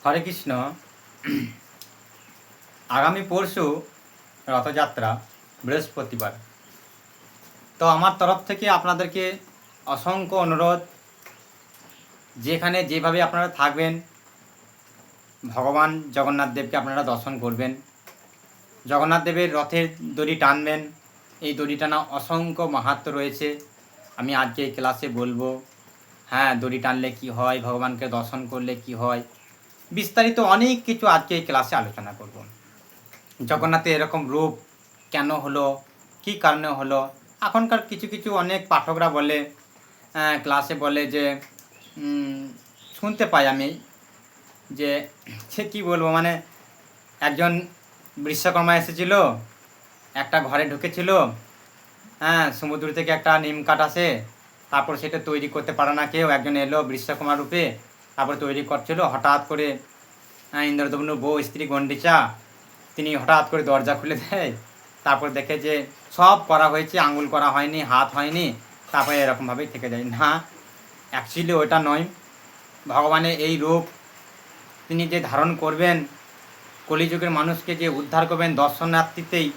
হরে কৃষ্ণ। আগামী পরশু রথযাত্রা, বৃহস্পতিবার। তো আমার তরফ থেকে আপনাদেরকে অসংখ্য অনুরোধ, যেখানে যেভাবে আপনারা থাকবেন ভগবান জগন্নাথ দেবকে আপনারা দর্শন করবেন। জগন্নাথ দেবের রথের দড়ি টানবেন। এই দড়ি টানা অসংখ্য মাহাত্ম্য রয়েছে, আমি আজকে এই ক্লাসে বলবো। হ্যাঁ, দড়ি টানলে কি হয়, ভগবানকে দর্শন করলে কি হয়, বিস্তারিত অনেক কিছু আজকে এই ক্লাসে আলোচনা করব। জগন্নাথের এরকম রূপ কেন হলো, কী কারণে হলো। এখনকার কিছু কিছু অনেক পাঠকরা বলে, ক্লাসে বলে যে শুনতে পাই আমি যে সে কী বলবো, মানে একজন বিশ্বকর্মা এসেছিল, একটা ঘরে ঢুকেছিল, সমুদ্র থেকে একটা নিম কাঠ আসে, তারপর সেটা তৈরি করতে পারে না কেউ, একজন এলো বিশ্বকর্মা রূপে, তারপর তৈরি করছিল। হঠাৎ করে ইন্দ্রদমনুর বউ স্ত্রী গণ্ডিচা, তিনি হঠাৎ করে দরজা খুলে দেয়, তারপর দেখে যে সব করা হয়েছে, আঙুল করা হয়নি, হাত হয়নি, তারপরে এরকমভাবেই থেকে যায়। না, অ্যাকচুয়ালি ওটা নয়। ভগবানের এই রূপ তিনি যে ধারণ করবেন, কলিযুগের মানুষকে যে উদ্ধার করবেন দর্শনার্থীতেই,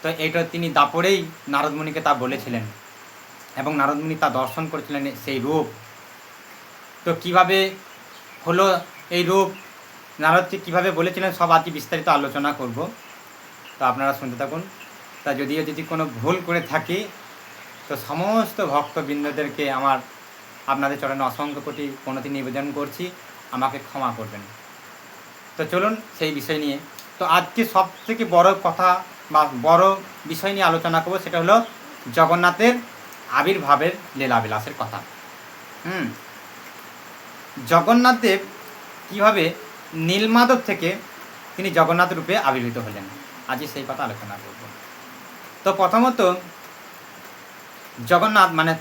তো এটা তিনি দাপরেই নারদমুনিকে তা বলেছিলেন এবং নারদমুনি তা দর্শন করেছিলেন সেই রূপ। তো কিভাবে হলো এই রূপ, নারদজি কীভাবে বলেছিলেন, সব আজকে বিস্তারিত আলোচনা করব। তো আপনারা শুনতে থাকুন। তা যদি কোনো ভুল করে থাকি, তো সমস্ত ভক্তবৃন্দদেরকে আপনাদের চরণে অসংখ্য কোটি প্রণতি নিবেদন করছি, আমাকে ক্ষমা করবেন। তো চলুন সেই বিষয় নিয়ে। তো আজকে সব থেকে বড় কথা বা বড় বিষয় নিয়ে আলোচনা করব, সেটা হলো জগন্নাথের আবির্ভাবের লীলাবিলাসের কথা। জগন্নাথ দেব কীভাবে নীলমাধব থেকে তিনি জগন্নাথ রূপে আবির্ভূত হলেন, আজকে সেই কথা আলোচনা করব। তো প্রথমত জগন্নাথ মানে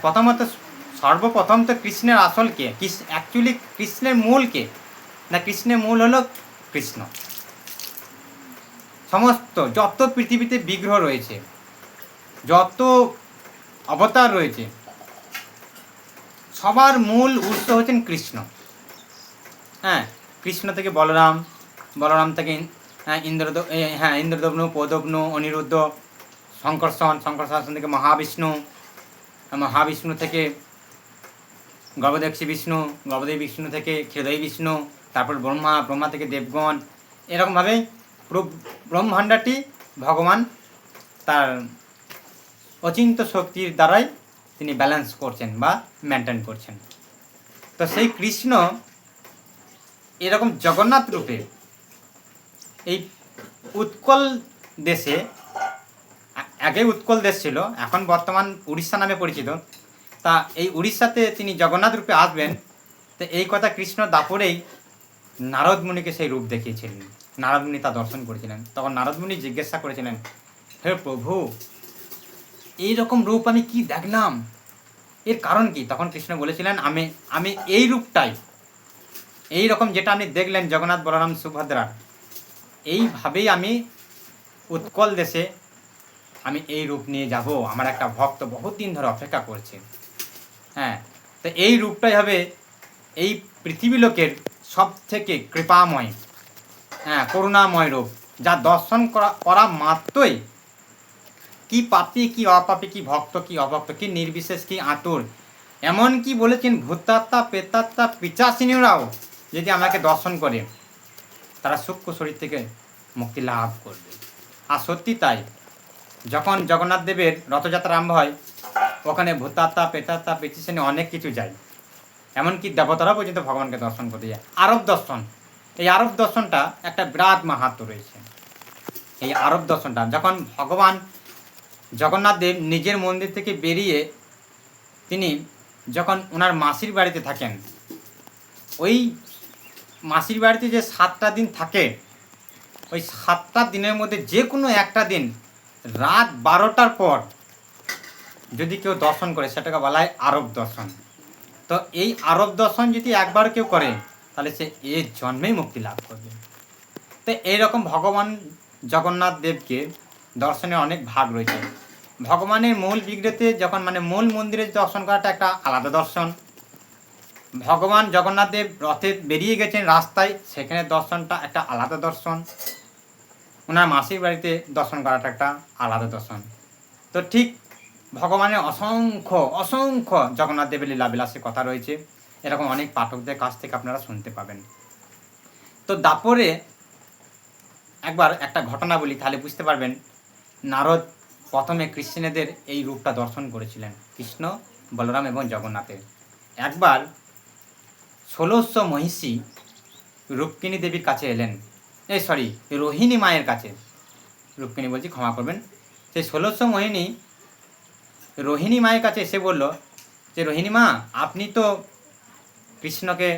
সর্বপ্রথম তো কৃষ্ণের আসল কে, অ্যাকচুয়ালি কৃষ্ণের মূল কে না, কৃষ্ণের মূল হলো কৃষ্ণ। সমস্ত যত পৃথিবীতে বিগ্রহ রয়েছে, যত অবতার রয়েছে, সবার মূল উৎস হচ্ছেন কৃষ্ণ। কৃষ্ণ থেকে বলরাম, বলরাম থেকে ইন্দ্রদম্নু, পদব্নু, অনিরুদ্ধ, শঙ্কর্ষণ থেকে মহাবিষ্ণু, মহাবিষ্ণু থেকে গর্ভদেবী বিষ্ণু, গর্ভদেবী বিষ্ণু থেকে ক্ষীরোদয়ী বিষ্ণু, তারপর ব্রহ্মা থেকে দেবগণ। এরকমভাবে পুরো ব্রহ্মাণ্ডটি ভগবান তার অচিন্ত শক্তির দ্বারাই তিনি ব্যালেন্স করছেন বা মেনটেন করছেন। তো সেই কৃষ্ণ এরকম জগন্নাথ রূপে এই উৎকল দেশে, আগে উৎকল দেশ ছিল, এখন বর্তমান উড়িষ্যা নামে পরিচিত, তা এই উড়িষ্যাতে তিনি জগন্নাথ রূপে আসবেন, তো এই কথা কৃষ্ণ দাপরেই নারদমুনিকে সেই রূপ দেখিয়েছিলেন। নারদমুনি তা দর্শন করেছিলেন। তখন নারদমুনি জিজ্ঞাসা করেছিলেন, হে প্রভু, এইরকম রূপ আমি কি দেখলাম, এর কারণ কি? তখন কৃষ্ণ বলেছিলেন, আমি এই রূপটাই, এই রকম যেটা আপনি দেখলেন জগন্নাথ, বলরাম, সুভদ্রা, এইভাবেই আমি উৎকল দেশে আমি এই রূপ নিয়ে যাব। আমার একটা ভক্ত বহুত দিন ধরে অপেক্ষা করছে। তো এই রূপটাই হবে এই পৃথিবী লোকের সব থেকে কৃপাময়, করুণাময় রূপ, যা দর্শন করা মাত্রই কি পাপী, কি অপাপী, কি ভক্ত, কি অভক্ত, কি নির্বিশেষ, কি আতুর, এমনকি বলেছেন ভূতাত্মা, প্রেতাত্মা, পিচাচিনীরাও যদি আমাকে দর্শন করে, তারা সূক্ষ্ম শরীর থেকে মুক্তি লাভ করবে। আর সত্যি তাই, যখন জগন্নাথ দেবের রথযাত্রা আরম্ভ হয়, ওখানে ভূতাত্মা, প্রেতাত্মা, পিচাচিনী অনেক কিছু যায়, এমনকি দেবতারাও পর্যন্ত ভগবানকে দর্শন করতে যায়। আরব দর্শন, এই আরব দর্শনটা একটা বিরাট মাহাত্ম্য রয়েছে। এই আরব দর্শনটা যখন ভগবান জগন্নাথ দেব নিজের মন্দির থেকে বেরিয়ে তিনি যখন ওনার মাসির বাড়িতে থাকেন, ওই মাসির বাড়িতে যে 7টা দিন থাকে, ওই 7টা দিনের মধ্যে যে কোনো একটা দিন রাত 12টার পর যদি কেউ দর্শন করে, সেটাকে বলা হয় আরব দর্শন। তো এই আরব দর্শন যদি একবার কেউ করে, তাহলে সে এ জন্মেই মুক্তি লাভ করবে। তো এইরকম ভগবান জগন্নাথ দেবকে দর্শনের অনেক ভাগ রয়েছে। ভগবানের মূল বিগ্রহতে যখন মূল মন্দিরে দর্শন করাটা একটা আলাদা দর্শন, ভগবান জগন্নাথ দেব রথে বেরিয়ে গেছেন রাস্তায়, সেখানে দর্শনটা একটা আলাদা দর্শন, ওনার মাসির বাড়িতে দর্শন করাটা একটা আলাদা দর্শন। তো ঠিক ভগবানের অসংখ্য অসংখ্য জগন্নাথ দেবের লীলাবিলাসের কথা রয়েছে, এরকম অনেক পাঠকদের কাছ থেকে আপনারা শুনতে পাবেন। তো দাপরে একবার একটা ঘটনা বলি, তাহলে বুঝতে পারবেন নারদ প্রথমে কৃষ্ণেদের এই রূপটা দর্শন করেছিলেন, কৃষ্ণ, বলরাম এবং জগন্নাথের। একবার 1600 মহিষী রুক্মিণী দেবীর কাছে এলেন, রোহিণী মায়ের কাছে, রুক্মিণী বলছি, ক্ষমা করবেন। সেই 1600 মোহিনী রোহিণী মায়ের কাছে এসে বলল যে, রোহিণী মা, আপনি তো কৃষ্ণকে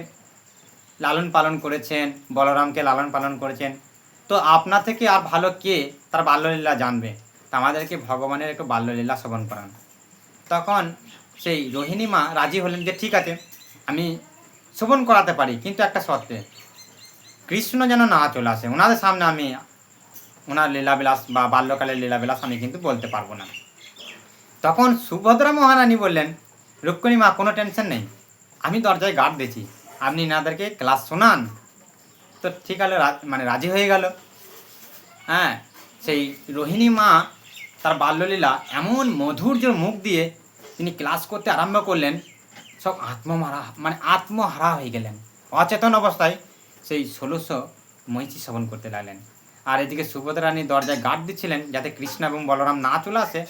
লালন পালন করেছেন, বলরামকে লালন পালন করেছেন, তো আপনার থেকে আর ভালো কে তার বাল্যলীলা জানবে, তা আমাদেরকে ভগবানের একটু বাল্যলীলা শ্রবণ করান। তখন সেই রোহিণী মা রাজি হলেন যে ঠিক আছে, আমি শ্রবণ করাতে পারি, কিন্তু একটা শর্তে, কৃষ্ণ যেন না চলে আসে ওনাদের সামনে, আমি ওনার লীলাবিলাস বা বাল্যকালের লীলাবিলাস আমি কিন্তু বলতে পারবো না। তখন সুভদ্রা মহারানী বললেন, রুক্মিণী মা, কোনো টেনশন নেই, আমি দরজায় গার্ড দিয়েছি, আপনি এনাদেরকে ক্লাস শোনান। তো ঠিক আছে, মানে রাজি হয়ে গেল। হ্যাঁ, সেই রোহিণী মা তার বাল্যলীলা এমন মধুর্য মুখ দিয়ে তিনি ক্লাস করতে আরম্ভ করলেন, সব আত্মহারা হয়ে গেলেন। অচেতন অবস্থায় সেই 1600 মহিষী শ্রবণ করতে লাগলেন। আর এদিকে সুভদ্রা রানী দরজায় গার্ড দিচ্ছিলেন যাতে কৃষ্ণ এবং বলরাম না চলে আসে।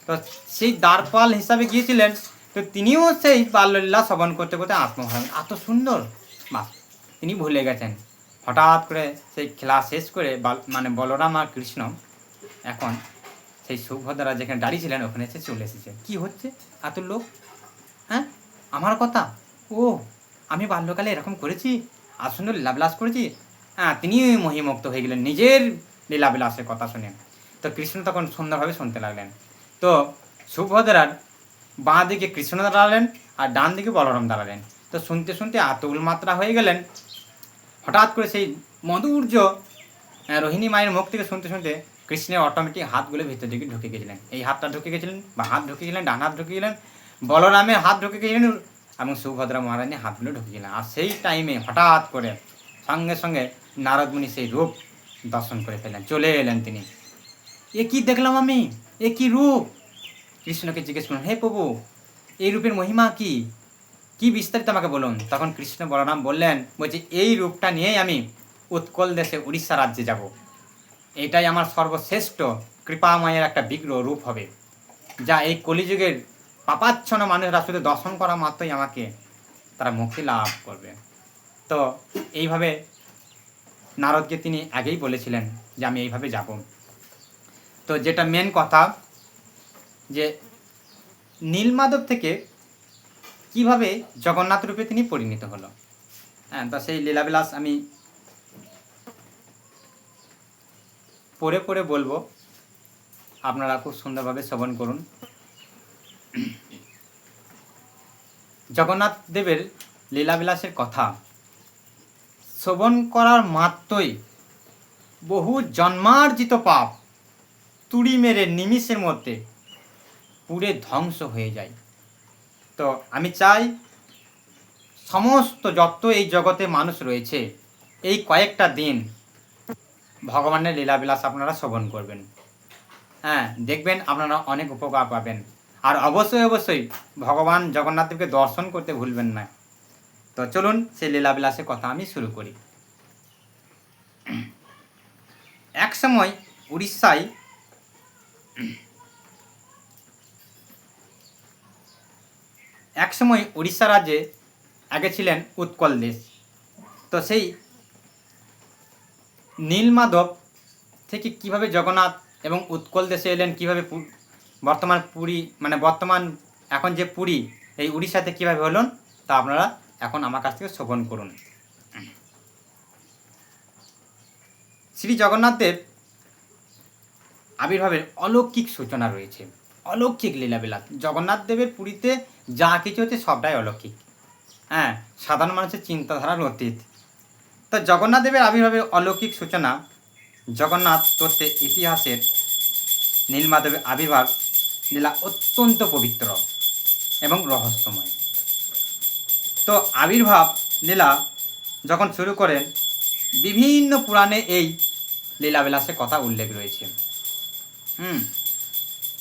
তো সেই দ্বারপাল হিসাবে গিয়েছিলেন, তো তিনিও সেই বাল্যলীলা শ্রবণ করতে করতে আত্মহারা, এত সুন্দর, বাস তিনি ভুলে গেছেন। হঠাৎ করে সেই খেলা শেষ করে বলরাম আর কৃষ্ণ এখন সেই সুভদ্রা যেখানে দাঁড়িয়েছিলেন ওখানে এসে চলে এসেছে। কি হচ্ছে এত লোক? হ্যাঁ, আমার কথা, ও আমি বাল্যকালে এরকম করেছি, আর সুন্দর লীলাবিলাস করেছি। হ্যাঁ, তিনি মহিমুক্ত হয়ে গেলেন নিজের লীলাবিলাসের কথা শুনে। তো কৃষ্ণ তখন সুন্দরভাবে শুনতে লাগলেন। তো সুভদ্রার বাঁ দিকে কৃষ্ণ দাঁড়ালেন আর ডান দিকে বলরাম দাঁড়ালেন। তো শুনতে শুনতে আতুল মাত্রা হয়ে গেলেন। হঠাৎ করে সেই মধুর্য রোহিণী মায়ের মুখ থেকে শুনতে শুনতে কৃষ্ণের অটোমেটিক হাতগুলো ভিতর দিকে ঢুকে গেছিলেন। এই হাতটা ঢুকে গেছিলেন, বা হাত ঢুকে গেলেন, ডান হাত ঢুকে গেলেন, বলরামের হাত ঢুকে গেছিলেন এবং সুভদ্রা মহারানীর হাতগুলো ঢুকে গেলেন। আর সেই টাইমে হঠাৎ করে সঙ্গে সঙ্গে নারদমুনি সেই রূপ দর্শন করে ফেললেন, চলে এলেন তিনি। এ কি দেখলাম আমি, এ কি রূপ? কৃষ্ণকে জিজ্ঞেস করলেন, হে প্রভু, এই রূপের মহিমা কি, কি বিস্তারিত আমাকে বলুন। তখন কৃষ্ণ বলরাম বললেন, বলছি এই রূপটা নিয়েই আমি উৎকল দেশে উড়িষ্যা রাজ্যে যাব, এটাই আমার সর্বশ্রেষ্ঠ কৃপাময়ের একটা বিগ্রহ রূপ হবে, যা এই কলিযুগের পাপাচ্ছন্ন মানুষরা শুধু দর্শন করা মাত্রই আমাকে তারা মুক্তি লাভ করবে। তো এইভাবে নারদকে তিনি আগেই বলেছিলেন যে আমি এইভাবে যাব। তো যেটা মেন কথা, যে নীলমাধব থেকে কিভাবে জগন্নাথ রূপে তিনি পরিণত হলো। হ্যাঁ, তো সেই লীলাবিলাস আমি পড়ে পড়ে বলবো, আপনারা খুব সুন্দরভাবে শ্রবণ করুন। জগন্নাথ দেবের লীলাবিলাসের কথা শ্রবণ করার মাত্রই বহু জন্মার্জিত পাপ তুড়ি মেরে নিমিষের মধ্যে পুড়ে ধ্বংস হয়ে যায়। তো আমি চাই সমস্ত যত এই জগতে মানুষ রয়েছে, এই কয়েকটা দিন ভগবানের লীলাবিলাস আপনারা শ্রবণ করবেন। হ্যাঁ, দেখবেন আপনারা অনেক উপকার পাবেন। আর অবশ্যই অবশ্যই ভগবান জগন্নাথ দেবকে দর্শন করতে ভুলবেন না। তো চলুন সেই লীলাবিলাসের কথা আমি শুরু করি। একসময় উড়িষ্যা রাজ্যে আগে ছিলেন উৎকল দেশ। তো সেই নীলমাধব থেকে কিভাবে জগন্নাথ এবং উৎকল দেশে এলেন, কিভাবে বর্তমান পুরী বর্তমান এখন যে পুরী এই উড়িষ্যাতে কীভাবে হলেন, তা আপনারা এখন আমার কাছ থেকে শ্রবণ করুন। শ্রী জগন্নাথ দেব আবির্ভাবের অলৌকিক সূচনা রয়েছে, অলৌকিক লীলাবিলাস। জগন্নাথ দেবের পুরীতে যা কিছু হচ্ছে সবটাই অলৌকিক। হ্যাঁ, সাধারণ মানুষের চিন্তাধারার অতীত। তো জগন্নাথ দেবের আবির্ভাবের অলৌকিক সূচনা জগন্নাথ তত্ত্বের ইতিহাসের নীলমাধবের আবির্ভাব লীলা অত্যন্ত পবিত্র এবং রহস্যময়। তো আবির্ভাব লীলা যখন শুরু করেন, বিভিন্ন পুরাণে এই লীলাবিলাসের কথা উল্লেখ রয়েছে।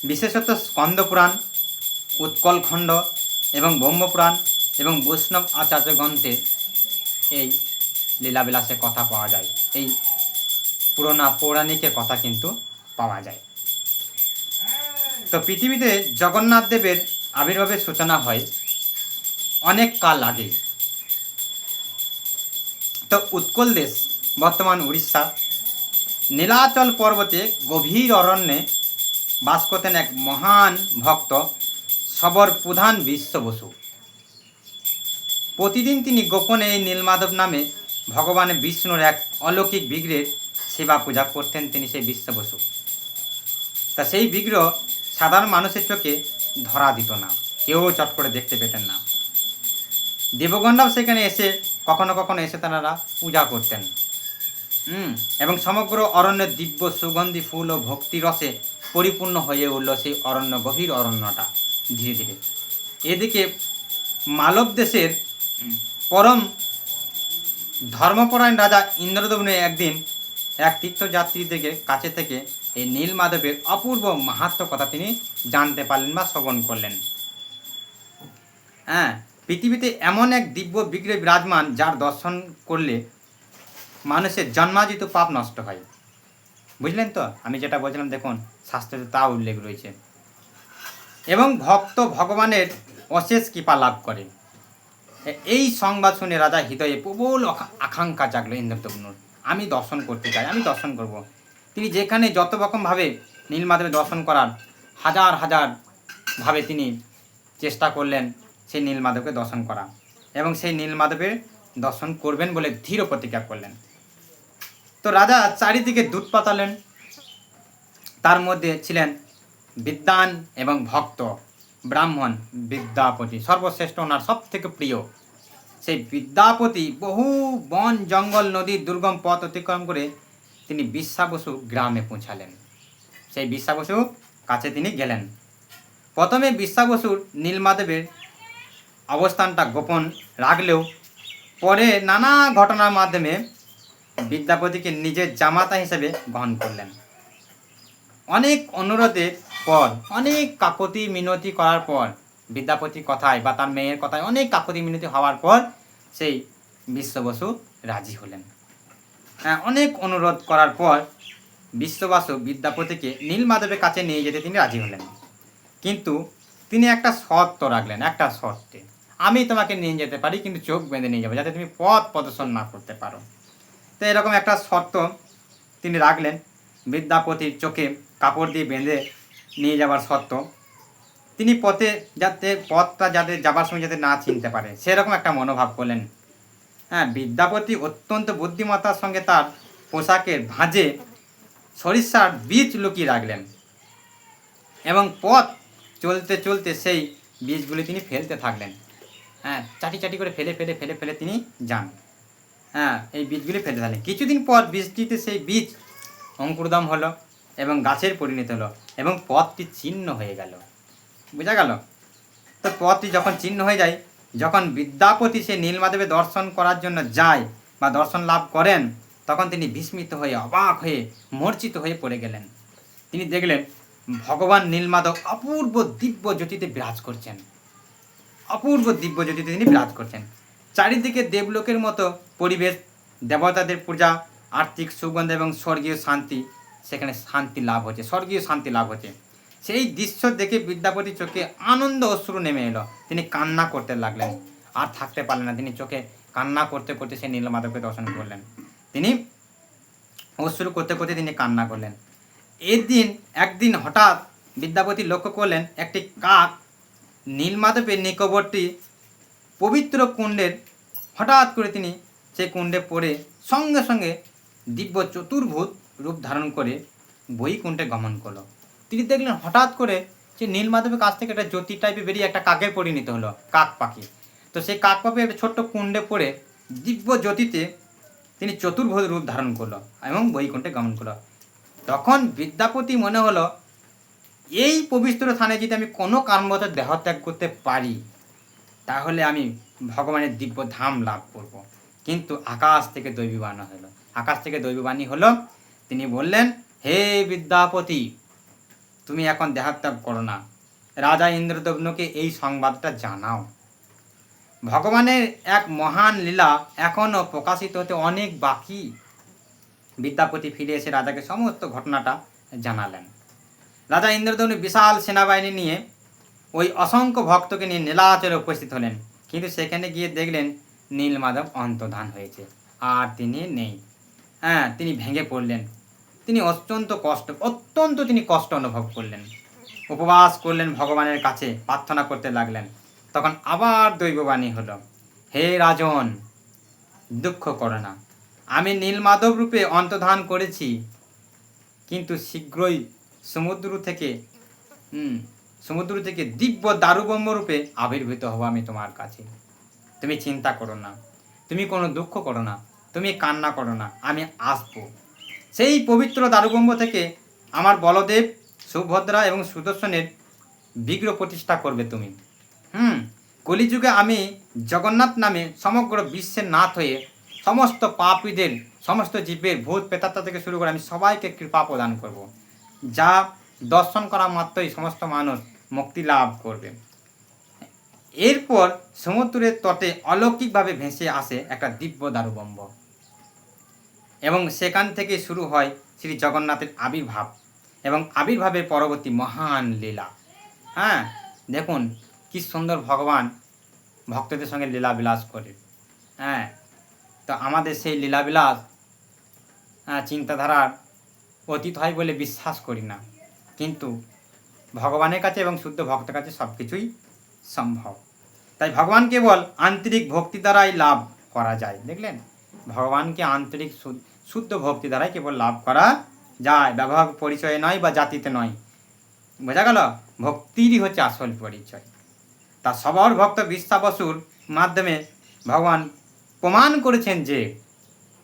বিশেষত স্কন্দ পুরাণ, উৎকলখণ্ড এবং ব্রহ্মপুরাণ এবং বৈষ্ণব আচার্য গ্রন্থে এই লীলাবিলাসের কথা পাওয়া যায়, এই পুরোনো পৌরাণিকের কথা কিন্তু পাওয়া যায়। তো পৃথিবীতে জগন্নাথ দেবের আবির্ভাবের সূচনা হয় অনেক কাল আগে। তো উৎকল দেশ, বর্তমান উড়িষ্যা, নীলাচল পর্বতে গভীর অরণ্যে বাস করতেন এক মহান ভক্ত, সবর প্রধান বিশ্ব বসু। প্রতিদিন তিনি গোপনে এই নীলমাধব নামে ভগবান বিষ্ণুর এক অলৌকিক বিগ্রহের সেবা পূজা করতেন তিনি, সেই বিশ্ব বসু। তা সেই বিগ্রহ সাধারণ মানুষের চোখে ধরা দিত না, কেউ চট করে দেখতে পেতেন না। দেবগণরাও সেখানে এসে কখনো কখনো এসে তারা পূজা করতেন। এবং সমগ্র অরণ্যের দিব্য সুগন্ধি ফুল ও ভক্তি রসে পরিপূর্ণ হয়ে উঠল সেই অরণ্য, গভীর অরণ্যটা ধীরে ধীরে। এদিকে মালব দেশের পরম ধর্মপরায়ণ রাজা ইন্দ্রদম্নু একদিন এক তীর্থযাত্রীদের কাছে থেকে এই নীলমাধবের অপূর্ব মাহাত্ম্য কথা তিনি জানতে পারলেন বা শ্রবণ করলেন। পৃথিবীতে এমন এক দিব্য বিগ্রহ বিরাজমান, যার দর্শন করলে মানুষের জন্মার্জিত পাপ নষ্ট হয়। বুঝলেন তো আমি যেটা বলছিলাম, দেখুন শাস্ত্রে তা উল্লেখ রয়েছে। এবং ভক্ত ভগবানের অশেষ কৃপা লাভ করে। এই সংবাদ শুনে রাজা হৃদয়ে প্রবল আকাঙ্ক্ষা জাগলো ইন্দ্রদম্নুর, আমি দর্শন করতে চাই, আমি দর্শন করব। তিনি যেখানে যত রকমভাবে নীলমাধবের দর্শন করার হাজার হাজার ভাবে তিনি চেষ্টা করলেন সেই নীলমাধবকে দর্শন করা, এবং সেই নীলমাধবের দর্শন করবেন বলে দৃঢ় প্রতিজ্ঞা করলেন। তো রাজা চারিদিকে দূত পাঠালেন। তার মধ্যে ছিলেন বিদ্বান এবং ভক্ত ব্রাহ্মণ বিদ্যাপতি, সর্বশ্রেষ্ঠ, ওনার সব থেকে প্রিয়। সেই বিদ্যাপতি বহু বন জঙ্গল নদী দুর্গম পথ অতিক্রম করে তিনি বিশ্বাবসু গ্রামে পৌঁছালেন। সেই বিশ্বাবসু কাছে তিনি গেলেন। প্রথমে বিশ্বাবসুর নীলমাধবের অবস্থানটা গোপন রাখলেও পরে নানা ঘটনার মাধ্যমে বিদ্যাপতিকে নিজের জামাতা হিসেবে গ্রহণ করলেন। অনেক অনুরোধের পর, অনেক কাকতি মিনতি করার পর, বিদ্যাপতির কথায় বা তার মেয়ের কথায় অনেক কাকতি মিনতি হওয়ার পর সেই বিশ্ববসু রাজি হলেন। অনেক অনুরোধ করার পর বিশ্ববসু বিদ্যাপতিকে নীলমাধবের কাছে নিয়ে যেতে তিনি রাজি হলেন। কিন্তু তিনি একটা শর্ত রাখলেন, একটা শর্তে, আমি তোমাকে নিয়ে যেতে পারি, কিন্তু চোখ বেঁধে নিয়ে যাবো, যাতে তুমি পথ প্রদর্শন না করতে পারো। তো এরকম একটা শর্ত তিনি রাখলেন, বিদ্যাপতির চোখে কাপড় দিয়ে বেঁধে নিয়ে যাওয়ার শর্ত। তিনি পথটা যাতে যাবার সময় যাতে না চিনতে পারে, সেরকম একটা মনোভাব করলেন। বিদ্যাপতি অত্যন্ত বুদ্ধিমত্তার সঙ্গে তার পোশাকের ভাঁজে সরিষার বীজ লুকিয়ে রাখলেন, এবং পথ চলতে চলতে সেই বীজগুলি তিনি ফেলতে থাকলেন। চাটি চাটি করে ফেলে ফেলে ফেলে ফেলে তিনি যান। এই বীজগুলি ফেলতে থাকলেন। কিছুদিন পর বীজটিতে সেই বীজ অঙ্কুরোদ্গম হলো এবং গাছের পরিণত হলো, এবং পথটি ছিন্ন হয়ে গেল। বোঝা গেল তো? পথটি যখন ছিন্ন হয়ে যায়, যখন বিদ্যাপতি সে নীলমাধবের দর্শন করার জন্য যায় বা দর্শন লাভ করেন, তখন তিনি বিস্মিত হয়ে, অবাক হয়ে, মূর্ছিত হয়ে পড়ে গেলেন। তিনি দেখলেন ভগবান নীলমাধব অপূর্ব দিব্য জ্যোতিতে বিরাজ করছেন, অপূর্ব দিব্য জ্যোতিতে তিনি বিরাজ করছেন। চারিদিকে দেবলোকের মতো পরিবেশ, দেবতাদের পূজা, আর্থিক সুগন্ধ এবং স্বর্গীয় শান্তি, সেখানে শান্তি লাভ হচ্ছে, স্বর্গীয় শান্তি লাভ হচ্ছে। সেই দৃশ্য দেখে বিদ্যাপতির চোখে আনন্দ অশ্রু নেমে এলো। তিনি কান্না করতে লাগলেন, আর থাকতে পারলেন না। তিনি চোখে কান্না করতে করতে সেই নীলমাধবকে দর্শন করলেন। তিনি অশ্রু করতে করতে তিনি কান্না করলেন। একদিন হঠাৎ বিদ্যাপতি লক্ষ্য করলেন একটি কাক নীলমাধবের নিকটবর্তী পবিত্র কুণ্ডের, হঠাৎ করে তিনি সেই কুণ্ডে পড়ে সঙ্গে সঙ্গে দিব্য চতুর্ভুজ রূপ ধারণ করে বৈকুণ্ঠে গমন করলো। তিনি দেখলেন হঠাৎ করে যে নীলমাধবের কাছ থেকে একটা জ্যোতি টাইপের বেরিয়ে একটা কাকের পরিণত হলো, কাক পাখি। তো সেই কাক পাখি একটা ছোট্ট কুণ্ডে পড়ে দিব্য জ্যোতিতে তিনি চতুর্ভুজ রূপ ধারণ করলো এবং বৈকুণ্ঠে গমন করলো। তখন বিদ্যাপতি মনে হলো, এই পবিত্র স্থানে যদি আমি কোনো কারণবশত দেহত্যাগ করতে পারি, তাহলে আমি ভগবানের দিব্য ধাম লাভ করব। কিন্তু আকাশ থেকে দৈবীবাণী হলো, আকাশ থেকে দৈবীবাণী হলো, তিনি বললেন, হে বিদ্যাপতি, তুমি এখন দেহত্যাগ করো না, রাজা ইন্দ্রদম্নকে এই সংবাদটা জানাও। ভগবানের এক মহান লীলা এখনও প্রকাশিত হতে অনেক বাকি। বিদ্যাপতি ফিরে এসে রাজাকে সমস্ত ঘটনাটা জানালেন। রাজা ইন্দ্রদম্ন বিশাল সেনাবাহিনী নিয়ে ওই অসংখ্য ভক্তকে নিয়ে নীলাচলে উপস্থিত হলেন, কিন্তু সেখানে গিয়ে দেখলেন নীলমাধব অন্তর্ধান হয়েছে, আর তিনি নেই। তিনি ভেঙে পড়লেন, তিনি অত্যন্ত তিনি কষ্ট অনুভব করলেন, উপবাস করলেন, ভগবানের কাছে প্রার্থনা করতে লাগলেন। তখন আবার দৈববাণী হলো, হে রাজন, দুঃখ করো না, আমি নীলমাধব রূপে অন্তর্ধান করেছি, কিন্তু শীঘ্রই সমুদ্র থেকে দিব্য দারুব্রহ্ম রূপে আবির্ভূত হব আমি তোমার কাছে। তুমি চিন্তা করো না, তুমি কোনো দুঃখ করো না, তুমি কান্না করো না, আমি আসবো। সেই পবিত্র দারুব্রহ্ম থেকে আমার বলদেব, সুভদ্রা এবং সুদর্শনের বিগ্রহ প্রতিষ্ঠা করবে তুমি। কলিযুগে আমি জগন্নাথ নামে সমগ্র বিশ্বের নাথ হয়ে সমস্ত পাপীদের, সমস্ত জীবের, ভূত প্রেতাত্মা থেকে শুরু করে আমি সবাইকে কৃপা প্রদান করব, যা দর্শন করা মাত্রই সমস্ত মানুষ মুক্তি লাভ করবে। এরপর সমুদ্রের তটে অলৌকিকভাবে ভেসে আসে একটা দিব্য দারুব্রহ্ম, এবং সেখান থেকে শুরু হয় শ্রী জগন্নাথের আবির্ভাব এবং আবির্ভাবের পরবর্তী মহান লীলা। দেখুন কি সুন্দর ভগবান ভক্তদের সঙ্গে লীলাবিলাস করে। তো আমাদের সেই লীলাবিলাস চিন্তাধারার অতীত হয় বলে বিশ্বাস করি না, কিন্তু ভগবানের কাছে এবং শুদ্ধ ভক্তের কাছে সব কিছুই সম্ভব। তাই ভগবান কেবল আন্তরিক ভক্তি দ্বারাই লাভ করা যায়। দেখলেন, ভগবানকে আন্তরিক শুদ্ধ ভক্তি দ্বারাই কেবল লাভ করা যায়, ব্যবহার পরিচয় নয় বা জাতিতে নয়। বোঝা গেল? ভক্তিরই হচ্ছে আসল পরিচয়। তা সবর ভক্ত বিশ্বাবসুর মাধ্যমে ভগবান প্রমাণ করেছেন যে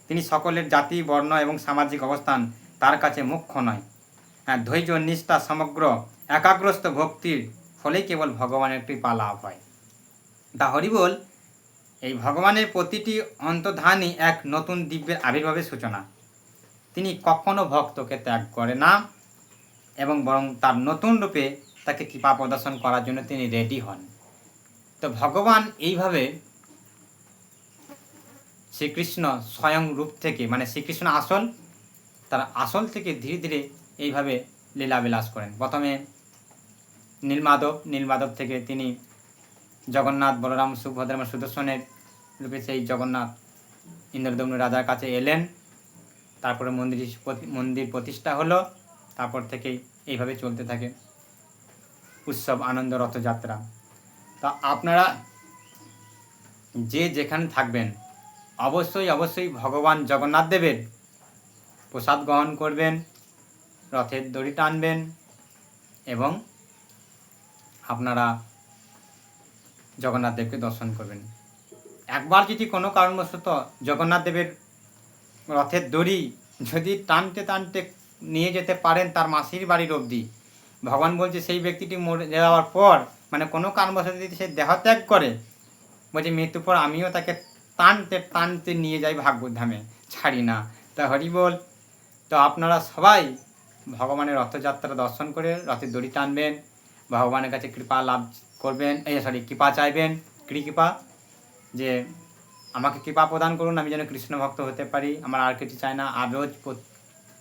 তিনি সকলের জাতি, বর্ণ এবং সামাজিক অবস্থান তার কাছে মুখ্য নয়। ধৈর্য, নিষ্ঠা, সমগ্র একাগ্রস্ত ভক্তির ফলেই কেবল ভগবানের কৃপা লাভ হয়। তা হরিবোল, এই ভগবানের প্রতিটি অন্তর্ধানই এক নতুন দিব্যের আবির্ভাবের সূচনা। তিনি কখনো ভক্তকে ত্যাগ করে না, এবং বরং তার নতুন রূপে তাকে কৃপা প্রদর্শন করার জন্য তিনি রেডি হন। তো ভগবান এইভাবে শ্রীকৃষ্ণ স্বয়ং রূপ থেকে, মানে শ্রীকৃষ্ণ আসল, তার আসল থেকে ধীরে ধীরে এইভাবে লীলাবিলাস করেন। প্রথমে নীলমাধব থেকে তিনি জগন্নাথ, বলরাম, সুভদ্রা এবং সুদর্শনের রূপে সেই জগন্নাথ ইন্দ্রদম্ন রাজার কাছে এলেন। তারপরে মন্দির প্রতিষ্ঠা হলো। তারপর থেকেই এইভাবে চলতে থাকে উৎসব, আনন্দ, রথযাত্রা। তা আপনারা যে যেখানে থাকবেন অবশ্যই ভগবান জগন্নাথ দেবের প্রসাদ গ্রহণ করবেন, রথের দড়ি টানবেন, এবং আপনারা জগন্নাথ দেবকে দর্শন করবেন। একবার যদি কোনো কারণবশত জগন্নাথ দেবের রথের দড়ি যদি টানতে টানতে নিয়ে যেতে পারেন তার মাসির বাড়ির অবধি, ভগবান বলছে সেই ব্যক্তিটি মরে যাওয়ার পর, মানে কোনো কারণবশত যদি সে দেহত্যাগ করে, বলছে মৃত্যুর পর আমিও তাকে টানতে টানতে নিয়ে যাই ভাগবতধামে, ছাড়ি না। তা হরি বল। তো আপনারা সবাই ভগবানের রথযাত্রা দর্শন করে রথের দড়ি টানবেন, ভগবানের কাছে কৃপা লাভ করবেন, কৃপা চাইবেন, কৃপা, যে আমাকে কৃপা প্রদান করুন, আমি যেন কৃষ্ণ ভক্ত হতে পারি, আমার আর কিছু চাই না। আর রোজ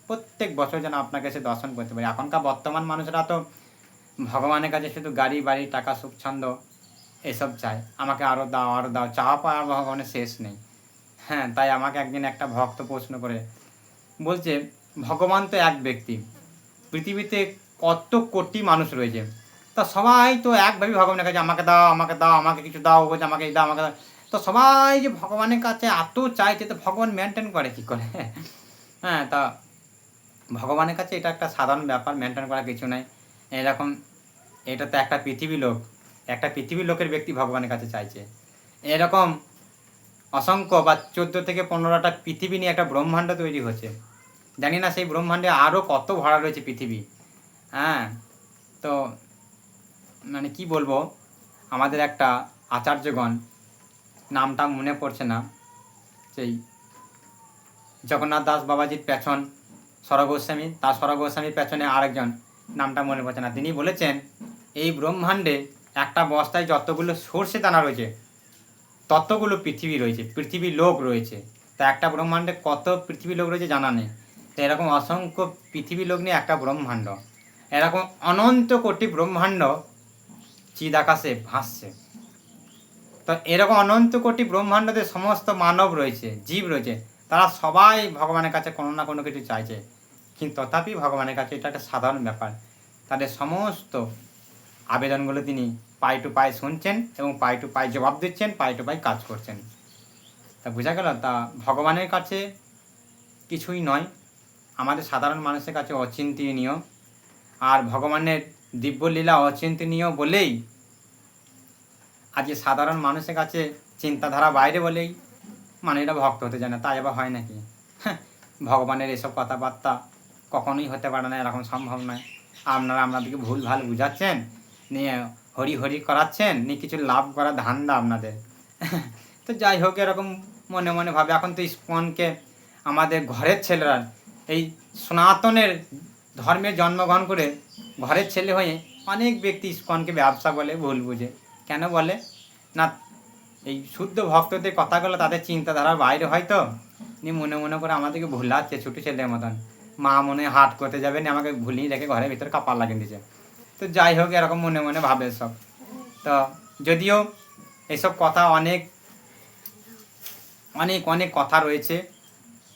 প্রত্যেক বছর যেন আপনাকে এসে দর্শন করতে পারি। এখনকার বর্তমান মানুষরা তো ভগবানের কাছে শুধু গাড়ি, বাড়ি, টাকা, সুখ, ছন্দ এসব চায়। আমাকে আরও দাও, চাওয়া পাওয়ার ভগবানের শেষ নেই। তাই আমাকে একদিন একটা ভক্ত প্রশ্ন করে বলছে, ভগবান তো এক ব্যক্তি, পৃথিবীতে কত কোটি মানুষ রয়েছে, তা সবাই তো একভাবে ভগবানের কাছে আমাকে দাও, আমাকে কিছু দাও, বলছে আমাকে দাও, আমাকে দাও। তো সবাই যে ভগবানের কাছে এত চাইছে, তো ভগবান মেনটেন করে কী করে? তা ভগবানের কাছে এটা একটা সাধারণ ব্যাপার, মেনটেন করা কিছু নাই। এরকম এটা তো একটা পৃথিবীর লোকের ব্যক্তি ভগবানের কাছে চাইছে। এরকম অসংখ্য বা 14 থেকে 15টা পৃথিবী নিয়ে একটা ব্রহ্মাণ্ড তৈরি হচ্ছে। জানি না সেই ব্রহ্মাণ্ডে আরও কত ভরা রয়েছে পৃথিবী। তো মানে কি বলবো, আমাদের একটা আচার্যগণ, নামটা মনে পড়ছে না, সেই জগন্নাথ দাস বাবাজির পেছন স্বরগোস্বামী, তার স্বরগোস্বামীর পেছনে আরেকজন, নামটা মনে পড়ছে না, তিনি বলেছেন এই ব্রহ্মাণ্ডে একটা বস্তায় যতগুলো সর্ষে দানা রয়েছে ততগুলো পৃথিবী রয়েছে, পৃথিবী লোক রয়েছে। তা একটা ব্রহ্মাণ্ডে কত পৃথিবী লোক রয়েছে জানা নেই। তো এরকম অসংখ্য পৃথিবী লোক নিয়ে একটা ব্রহ্মাণ্ড, এরকম অনন্ত কোটি ব্রহ্মাণ্ড চিদ আকাশে ভাসছে। তো এরকম অনন্ত কোটি ব্রহ্মাণ্ডতে সমস্ত মানব রয়েছে, জীব রয়েছে, তারা সবাই ভগবানের কাছে কোনো না কোনো কিছু চাইছে, কিন্তু তথাপি ভগবানের কাছে এটা একটা সাধারণ ব্যাপার, তাদের সমস্ত আবেদনগুলো তিনি পাই টু পাই শুনছেন এবং পাই টু পাই জবাব দিচ্ছেন, পাই টু পাই কাজ করছেন। তা বোঝা গেল, তা ভগবানের কাছে কিছুই নয়, আমাদের সাধারণ মানুষের কাছে অচিন্তনীয়। আর ভগবানের দিব্যলীলা অচিন্তনীয় বলেই আজকে সাধারণ মানুষের কাছে চিন্তাধারা বাইরে বলেই মানুষরা ভক্ত হতে যায় না। তাই আবার হয় নাকি? ভগবানের এসব কথাবার্তা কখনোই হতে পারে না, এরকম সম্ভব নয়। আপনারা আপনাদেরকে ভুল ভাল বুঝাচ্ছেন, নিয়ে হরি হরি করাচ্ছেন, নিয়ে কিছু লাভ করার ধান্দা আপনাদের। তো যাই হোক, এরকম মনে মনে ভাবে। এখন তো ইস্কনকে আমাদের ঘরের ছেলেরা, এই সনাতনের ধর্মে জন্মগ্রহণ করে ঘরের ছেলে হয়ে অনেক ব্যক্তি ইস্কনকে ব্যবসা বলে, ভুল বুঝে। কেন বলে না? এই শুদ্ধ ভক্তদের কথাগুলো তাদের চিন্তাধারার বাইরে হয়তো, নি মনে মনে করে আমাদেরকে ভুলাচ্ছে ছোটো ছেলের মতন। মা মনে হাট করতে যাবে না, আমাকে ভুলিয়ে রেখে ঘরের ভিতরে কাপড় লাগিয়ে দিচ্ছে। তো যাই হোক, এরকম মনে মনে ভাবে সব। তো যদিও এইসব কথা অনেক অনেক অনেক কথা রয়েছে,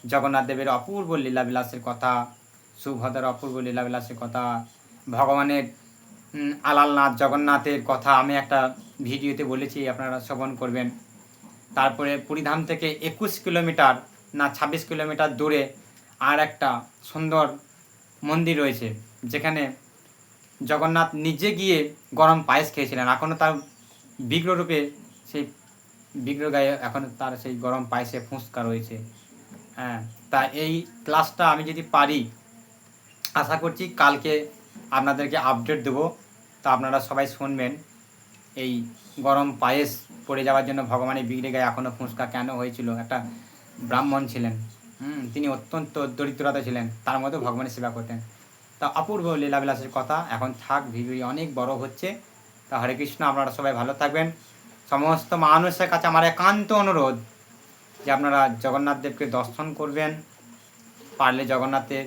জগন্নাথ দেবের অপূর্ব লীলাবিলাসের কথা, সুভদ্রার অপূর্ব লীলাবিলাসের কথা, ভগবানের আলালনাথ জগন্নাথের কথা আমি একটা ভিডিওতে বলেছি, আপনারা শ্রবণ করবেন। তারপরে পুরীধাম থেকে 21 কিলোমিটার না 26 কিলোমিটার দূরে আর একটা সুন্দর মন্দির রয়েছে, যেখানে জগন্নাথ নিজে গিয়ে গরম পায়েস খেয়েছিলেন। এখনও তার বিগ্রহরূপে সেই বিগ্রহ গায়ে এখন তার সেই গরম পায়েসে ফুঁসকা রয়েছে। হ্যাঁ, তা এই ক্লাসটা আমি যদি পারি, আশা করছি কালকে আপনাদেরকে আপডেট দেবো। তা আপনারা সবাই শুনবেন এই গরম পায়েস পড়ে যাওয়ার জন্য ভগবানের বিগড়ে গায়ে এখনও ফুঁসকা কেন হয়েছিল। একটা ব্রাহ্মণ ছিলেন, তিনি অত্যন্ত দরিদ্রতা ছিলেন, তার মধ্যে ভগবানের সেবা করতেন। তা অপূর্ব লীলাবিলাসের কথা। এখন থাক, ভিডিও অনেক বড় হচ্ছে। তা হরে কৃষ্ণ, আপনারা সবাই ভালো থাকবেন। সমস্ত মানুষের কাছে আমার একান্ত অনুরোধ যে আপনারা জগন্নাথ দেবকে দর্শন করবেন, পারলে জগন্নাথের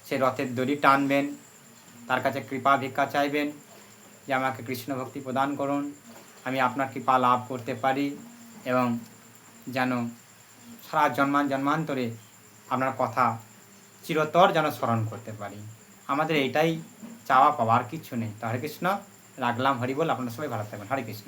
সে রথের দড়ি টানবেন, তার কাছে কৃপা ভিক্ষা চাইবেন যে আমাকে কৃষ্ণ ভক্তি প্রদান করুন, আমি আপনার কৃপা লাভ করতে পারি এবং যেন সারা জন্মান্তরে আপনার কথা চিরতর যেন স্মরণ করতে পারি। আমাদের এইটাই চাওয়া পাওয়ার কিছু নেই। তো হরে কৃষ্ণ, রাখলাম, হরি বল। আপনারা সবাই ভালো থাকবেন। হরে কৃষ্ণ।